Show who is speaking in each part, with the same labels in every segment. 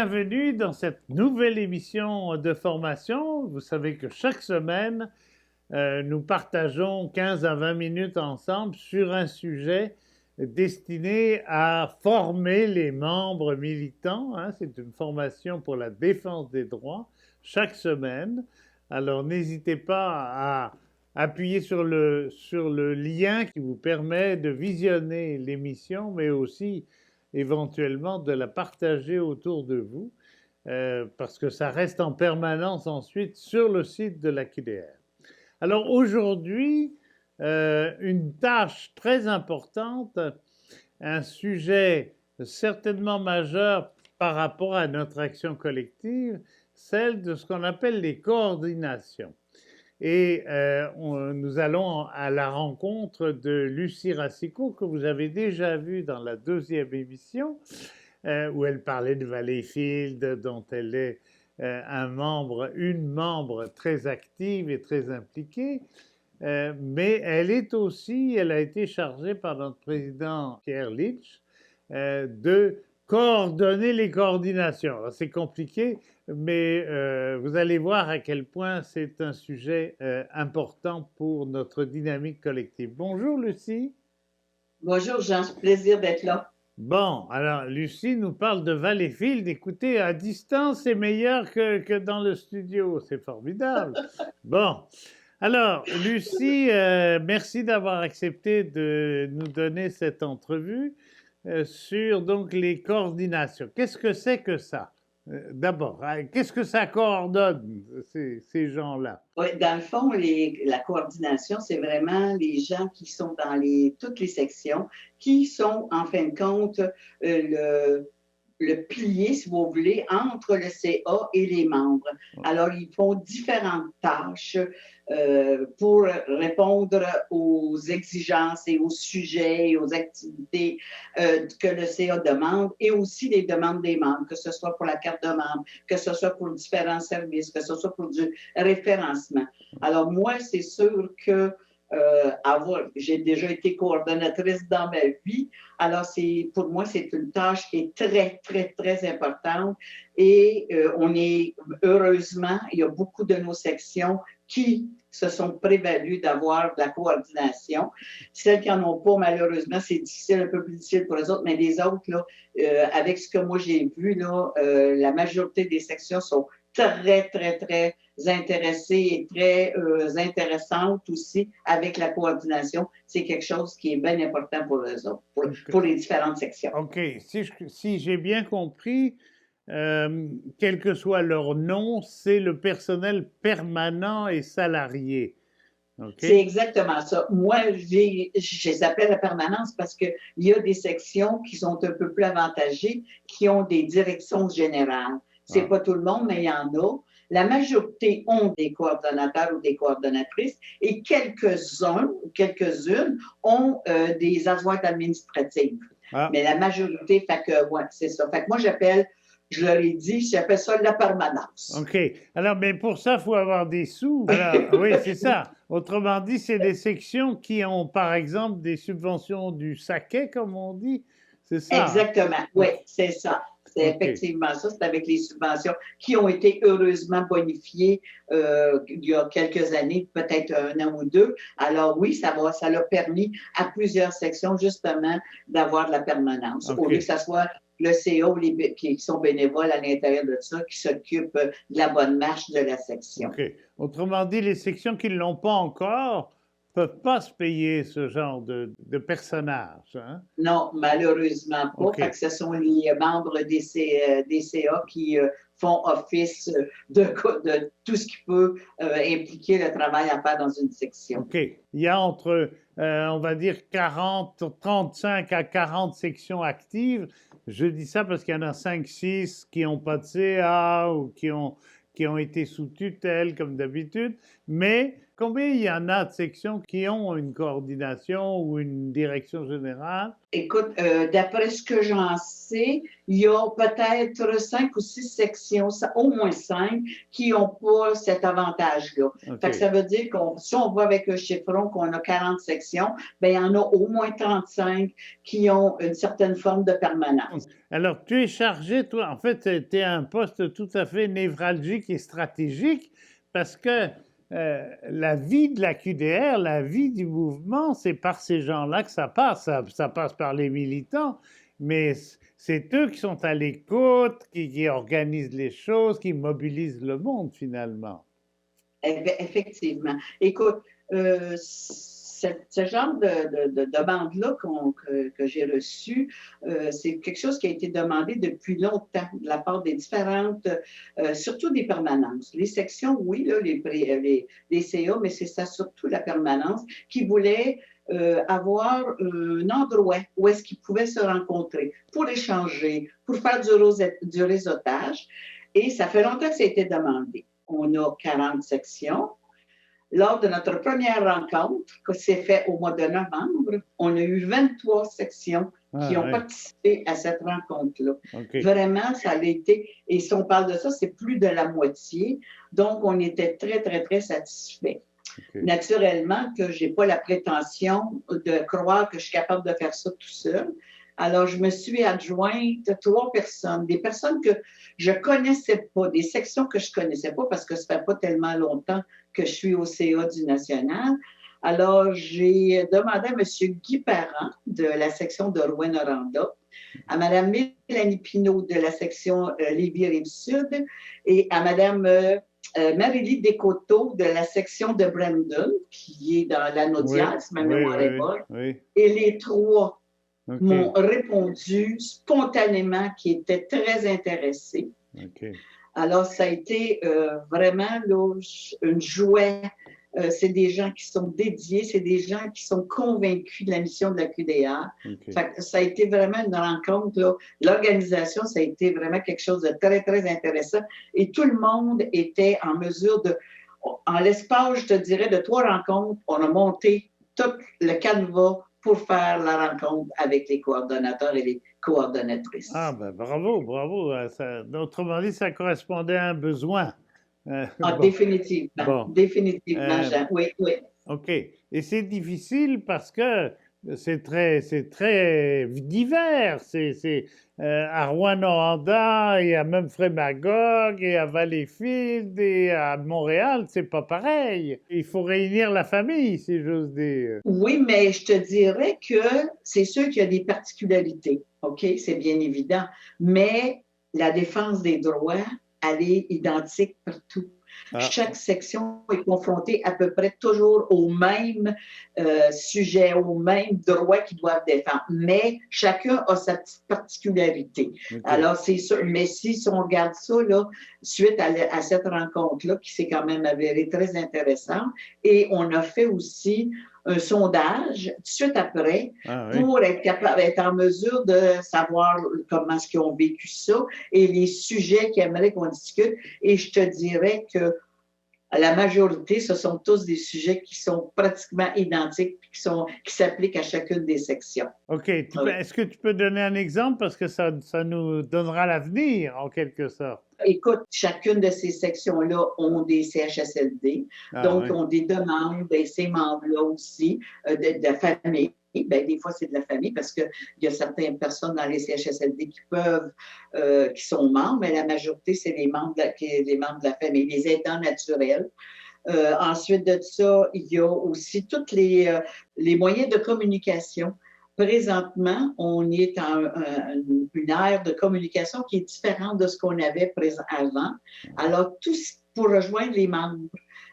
Speaker 1: bienvenue dans cette nouvelle émission de formation. Vous savez que chaque semaine, nous partageons 15 à 20 minutes ensemble sur un sujet destiné à former les membres militants. Hein. C'est une formation pour la défense des droits chaque semaine. Alors n'hésitez pas à appuyer sur le lien qui vous permet de visionner l'émission, mais aussi éventuellement de la partager autour de vous, parce que ça reste en permanence ensuite sur le site de l'AQDR. Alors aujourd'hui, une tâche très importante, un sujet certainement majeur par rapport à notre action collective, celle de ce qu'on appelle les coordinations. Et nous allons à la rencontre de Lucie Racicot, que vous avez déjà vue dans la deuxième émission, où elle parlait de Valleyfield, dont elle est une membre très active et très impliquée. Mais elle a été chargée par notre président Pierre Lynch de coordonner les coordinations. C'est compliqué, mais vous allez voir à quel point c'est un sujet important pour notre dynamique collective. Bonjour Lucie.
Speaker 2: Bonjour Jean, c'est un plaisir d'être là.
Speaker 1: Bon, alors Lucie nous parle de Valleyfield. Écoutez, à distance, c'est meilleur que dans le studio. C'est formidable. Bon, alors Lucie, merci d'avoir accepté de nous donner cette entrevue sur donc les coordinations. Qu'est-ce que c'est que ça? D'abord, qu'est-ce que ça coordonne, ces gens-là?
Speaker 2: Oui, dans le fond, la coordination, c'est vraiment les gens qui sont dans toutes les sections, qui sont, en fin de compte, le pilier, si vous voulez, entre le CA et les membres. Alors, ils font différentes tâches pour répondre aux exigences et aux sujets et aux activités que le CA demande et aussi les demandes des membres, que ce soit pour la carte de membre, que ce soit pour différents services, que ce soit pour du référencement. Alors, moi, c'est sûr que j'ai déjà été coordonnatrice dans ma vie. Alors, pour moi, c'est une tâche qui est très, très, très importante. Et heureusement, il y a beaucoup de nos sections qui se sont prévalues d'avoir de la coordination. Celles qui n'en ont pas, malheureusement, c'est difficile, un peu plus difficile pour les autres, mais les autres, là, avec ce que moi j'ai vu, là, la majorité des sections sont très, très, très intéressées et très intéressantes aussi avec la coordination. C'est quelque chose qui est bien important pour eux autres, pour les différentes sections.
Speaker 1: OK. Si j'ai bien compris, quel que soit leur nom, c'est le personnel permanent et salarié. Okay?
Speaker 2: C'est exactement ça. Moi, je les appelle la permanence parce qu'il y a des sections qui sont un peu plus avantagées, qui ont des directions générales. C'est pas tout le monde, mais il y en a. La majorité ont des coordonnateurs ou des coordonnatrices et quelques-uns ou quelques-unes ont des adjointes administratives. Mais la majorité, c'est ça. Fait que moi, je leur ai dit, j'appelle ça la permanence.
Speaker 1: OK. Alors, mais pour ça, il faut avoir des sous. Alors, oui, c'est ça. Autrement dit, c'est des sections qui ont, par exemple, des subventions du SACEC, comme on dit. C'est ça.
Speaker 2: Exactement. Oui, c'est ça. C'est effectivement ça. C'est avec les subventions qui ont été heureusement bonifiées il y a quelques années, peut-être un an ou deux. Alors oui, ça l'a permis à plusieurs sections, justement, d'avoir de la permanence. Au lieu que ça soit le CA ou qui sont bénévoles à l'intérieur de ça, qui s'occupent de la bonne marche de la section.
Speaker 1: OK. Autrement dit, les sections qui ne l'ont pas encore ne peuvent pas se payer ce genre de personnage. Hein?
Speaker 2: Non, malheureusement pas. Fait que ce sont les membres des CA qui font office de tout ce qui peut impliquer le travail à faire dans une section.
Speaker 1: OK. Il y a entre, on va dire, 35 à 40 sections actives. Je dis ça parce qu'il y en a 5-6 qui n'ont pas de CA ou qui ont été sous tutelle, comme d'habitude. Mais Combien il y en a de sections qui ont une coordination ou une direction générale?
Speaker 2: Écoute, d'après ce que j'en sais, il y a peut-être 5 ou 6 sections, au moins 5, qui n'ont pas cet avantage-là. Fait que
Speaker 1: OK.
Speaker 2: ça veut dire qu'on, si on voit avec un chiffron qu'on a 40 sections, ben il y en a au moins 35 qui ont une certaine forme de permanence.
Speaker 1: Alors, tu es chargé, toi, en fait, tu es un poste tout à fait névralgique et stratégique parce que la vie de la QDR, la vie du mouvement, c'est par ces gens-là que ça passe. Ça passe par les militants, mais c'est eux qui sont à l'écoute, qui organisent les choses, qui mobilisent le monde finalement.
Speaker 2: Effectivement. Écoute, ce genre de demande-là que j'ai reçue, c'est quelque chose qui a été demandé depuis longtemps de la part des différentes, surtout des permanences. Les sections, oui, là, les CA, mais c'est ça surtout la permanence qui voulait avoir un endroit où est-ce qu'ils pouvaient se rencontrer pour échanger, pour faire du réseautage. Et ça fait longtemps que ça a été demandé. On a 40 sections. Lors de notre première rencontre, qui s'est faite au mois de novembre, on a eu 23 sections qui ont participé à cette rencontre-là.
Speaker 1: Okay.
Speaker 2: Vraiment, ça a été, et si on parle de ça, c'est plus de la moitié. Donc, on était très, très, très satisfaits. Okay. Naturellement, que je n'ai pas la prétention de croire que je suis capable de faire ça tout seul. Alors, je me suis adjointe 3 personnes, des personnes que je ne connaissais pas, des sections que je ne connaissais pas parce que ça ne fait pas tellement longtemps que je suis au CA du National. Alors, j'ai demandé à M. Guy Parent de la section de Rouyn-Noranda, à Mme Mélanie Pinault de la section Lévis-Rive-Sud et à Mme Marie-Lie Descoteaux de la section de Brandon, qui est dans la Naudière, si ma mémoire est bonne.
Speaker 1: Oui.
Speaker 2: Et les 3 m'ont répondu spontanément, qui étaient très intéressés.
Speaker 1: Okay.
Speaker 2: Alors, ça a été vraiment là, une joie. C'est des gens qui sont dédiés, c'est des gens qui sont convaincus de la mission de la QDR. Okay. Ça a été vraiment une rencontre. Là. L'organisation, ça a été vraiment quelque chose de très, très intéressant. Et tout le monde était en mesure de, en l'espace, je te dirais, de 3 rencontres, on a monté tout le canevas pour faire la rencontre avec les coordonnateurs et les coordonnatrices.
Speaker 1: Ah, ben bravo, bravo. Ça, autrement dit, ça correspondait à un besoin.
Speaker 2: Bon. Définitivement. Bon. Définitivement, Jean. Oui, oui.
Speaker 1: OK. Et c'est difficile parce que c'est très divers. À Rouyn-Noranda et à même Frémagogue et à Valleyfield et à Montréal, c'est pas pareil. Il faut réunir la famille, si j'ose dire.
Speaker 2: Oui, mais je te dirais que c'est sûr qu'il y a des particularités. OK, c'est bien évident. Mais la défense des droits, elle est identique partout. Ah. Chaque section est confrontée à peu près toujours au même sujet, aux mêmes droits qu'ils doivent défendre. Mais chacun a sa petite particularité. Okay. Alors, c'est sûr. Mais si on regarde ça, là, suite à cette rencontre-là, qui s'est quand même avérée très intéressante, et on a fait aussi un sondage tout de suite après pour être capable d'être en mesure de savoir comment est-ce qu'ils ont vécu ça et les sujets qu'ils aimeraient qu'on discute. Et je te dirais que la majorité, ce sont tous des sujets qui sont pratiquement identiques qui s'appliquent à chacune des sections.
Speaker 1: OK. Est-ce que tu peux donner un exemple parce que ça nous donnera l'avenir en quelque sorte?
Speaker 2: Écoute, chacune de ces sections-là ont des CHSLD, donc ont des demandes, et ces membres-là aussi, de famille. Ben, des fois, c'est de la famille parce qu'il y a certaines personnes dans les CHSLD qui sont membres, mais la majorité, c'est les membres de la famille, les aidants naturels. Ensuite de ça, il y a aussi tous les moyens de communication. Présentement, on est en une ère de communication qui est différente de ce qu'on avait avant. Alors, tout pour rejoindre les membres,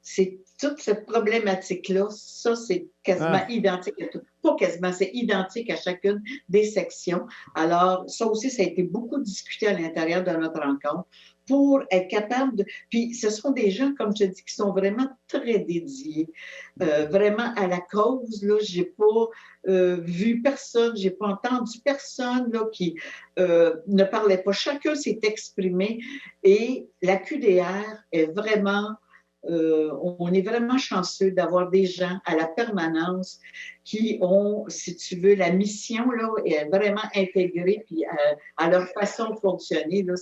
Speaker 2: c'est toute cette problématique-là, ça, c'est quasiment identique à tout. Pas quasiment, c'est identique à chacune des sections. Alors, ça aussi, ça a été beaucoup discuté à l'intérieur de notre rencontre pour être capable de... Puis, ce sont des gens, comme je dis, qui sont vraiment très dédiés, vraiment à la cause. Là, j'ai pas vu personne, j'ai pas entendu personne là, qui ne parlait pas. Chacun s'est exprimé et la QDR est vraiment On est vraiment chanceux d'avoir des gens à la permanence qui ont, si tu veux, la mission là, est vraiment intégrée puis à leur façon de fonctionner. Là,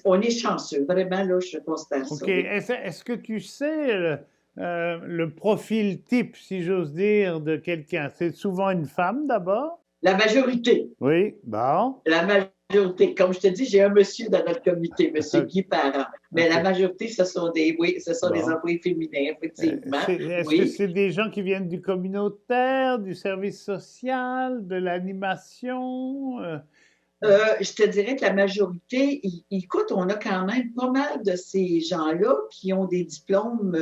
Speaker 2: on est chanceux, vraiment, là, je constate ça.
Speaker 1: OK. Est-ce que tu sais le profil type, si j'ose dire, de quelqu'un? C'est souvent une femme d'abord?
Speaker 2: La majorité.
Speaker 1: Oui, bon.
Speaker 2: La majorité. Comme je te dis, j'ai un monsieur dans notre comité, monsieur Guy Parent. Mais la majorité, ce sont des employés féminins, effectivement.
Speaker 1: Est-ce que c'est des gens qui viennent du communautaire, du service social, de l'animation?
Speaker 2: Je te dirais que la majorité, écoute, on a quand même pas mal de ces gens-là qui ont des diplômes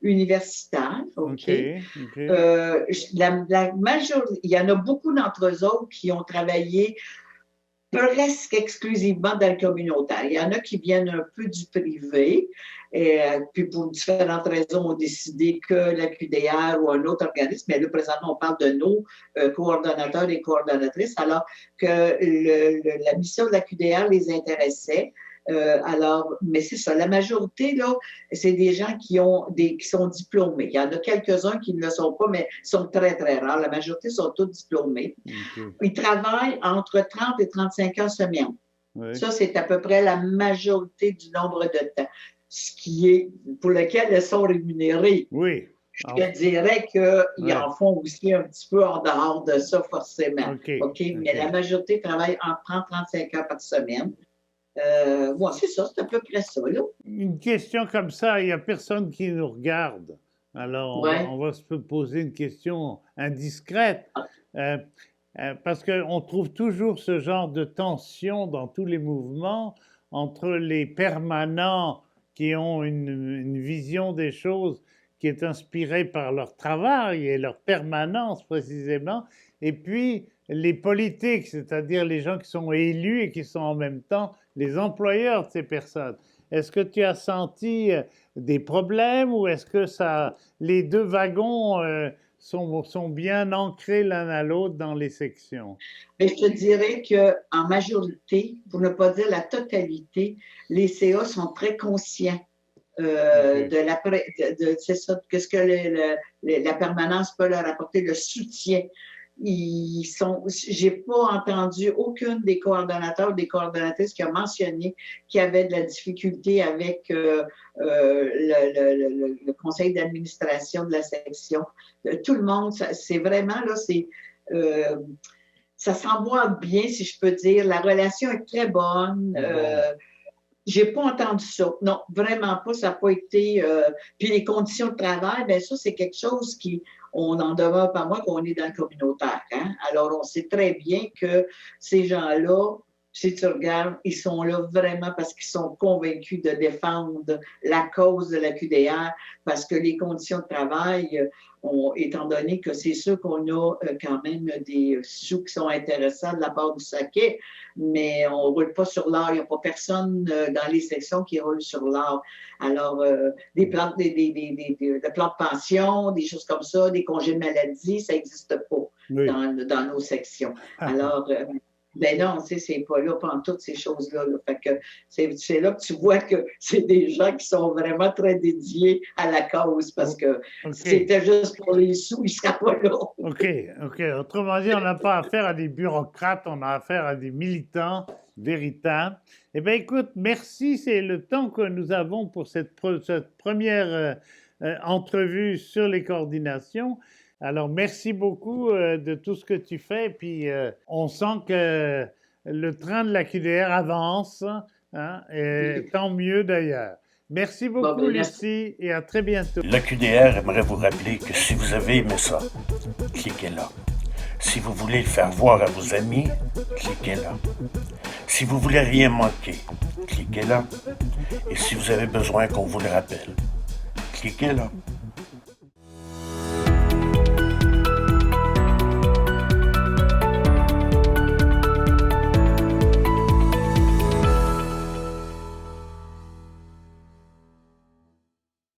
Speaker 2: universitaires. OK. La majorité, il y en a beaucoup d'entre eux autres qui ont travaillé presque exclusivement dans le communautaire. Il y en a qui viennent un peu du privé, et puis pour différentes raisons ont décidé que la QDR ou un autre organisme, mais là présentement on parle de nos coordonnateurs et coordonnatrices, alors que la mission de la QDR les intéressait. Mais c'est ça, la majorité, là, c'est des gens qui sont diplômés. Il y en a quelques-uns qui ne le sont pas, mais sont très, très rares. La majorité sont tous diplômés. Okay. Ils travaillent entre 30 et 35 heures semaine. Oui. Ça, c'est à peu près la majorité du nombre de temps, pour lequel elles sont rémunérées.
Speaker 1: Oui.
Speaker 2: Je te dirais qu'ils en font aussi un petit peu en dehors de ça, forcément. OK? Mais la majorité travaille entre 30 et 35 heures par semaine. C'est ça, c'est à peu près ça. Là.
Speaker 1: Une question comme ça, il n'y a personne qui nous regarde. Alors, on va se poser une question indiscrète. Parce qu'on trouve toujours ce genre de tension dans tous les mouvements entre les permanents qui ont une vision des choses qui est inspirée par leur travail et leur permanence précisément, et puis les politiques, c'est-à-dire les gens qui sont élus et qui sont en même temps les employeurs de ces personnes. Est-ce que tu as senti des problèmes ou est-ce que les deux wagons sont bien ancrés l'un à l'autre dans les sections?
Speaker 2: Mais je te dirais qu'en majorité, pour ne pas dire la totalité, les CA sont très conscients c'est ça, qu'est-ce que la permanence peut leur apporter, le soutien. J'ai pas entendu aucune des coordonnateurs ou des coordonnatrices qui a mentionné qu'il y avait de la difficulté avec le conseil d'administration de la section. Tout le monde, c'est vraiment, là, ça s'emboîte bien, si je peux dire. La relation est très bonne. J'ai pas entendu ça. Non, vraiment pas. Ça n'a pas été... Puis les conditions de travail, bien ça, c'est quelque chose on en demeure pas moins qu'on est dans le communautaire. Hein? Alors, on sait très bien que ces gens-là, si tu regardes, ils sont là vraiment parce qu'ils sont convaincus de défendre la cause de la QDR, parce que les conditions de travail, étant donné que c'est sûr qu'on a quand même des sous qui sont intéressants de la part du SACEC, mais on ne roule pas sur l'or. Il n'y a pas personne dans les sections qui roule sur l'or. Alors, des plans de pension, des choses comme ça, des congés de maladie, ça n'existe pas dans nos sections. Alors, ben non, tu sais, c'est pas là pendant toutes ces choses-là. Là. Fait que c'est là que tu vois que c'est des gens qui sont vraiment très dédiés à la cause parce que c'était juste pour les sous, ils ne seraient pas là.
Speaker 1: OK. Autrement dit, on n'a pas affaire à des bureaucrates, on a affaire à des militants véritables. Eh bien, écoute, merci. C'est le temps que nous avons pour cette première entrevue sur les coordinations. Alors, merci beaucoup de tout ce que tu fais. Puis, on sent que le train de la QDR avance. Hein, et tant mieux d'ailleurs. Merci beaucoup, Lucie, et à très bientôt.
Speaker 3: La QDR aimerait vous rappeler que si vous avez aimé ça, cliquez là. Si vous voulez le faire voir à vos amis, cliquez là. Si vous voulez rien manquer, cliquez là. Et si vous avez besoin qu'on vous le rappelle, cliquez là.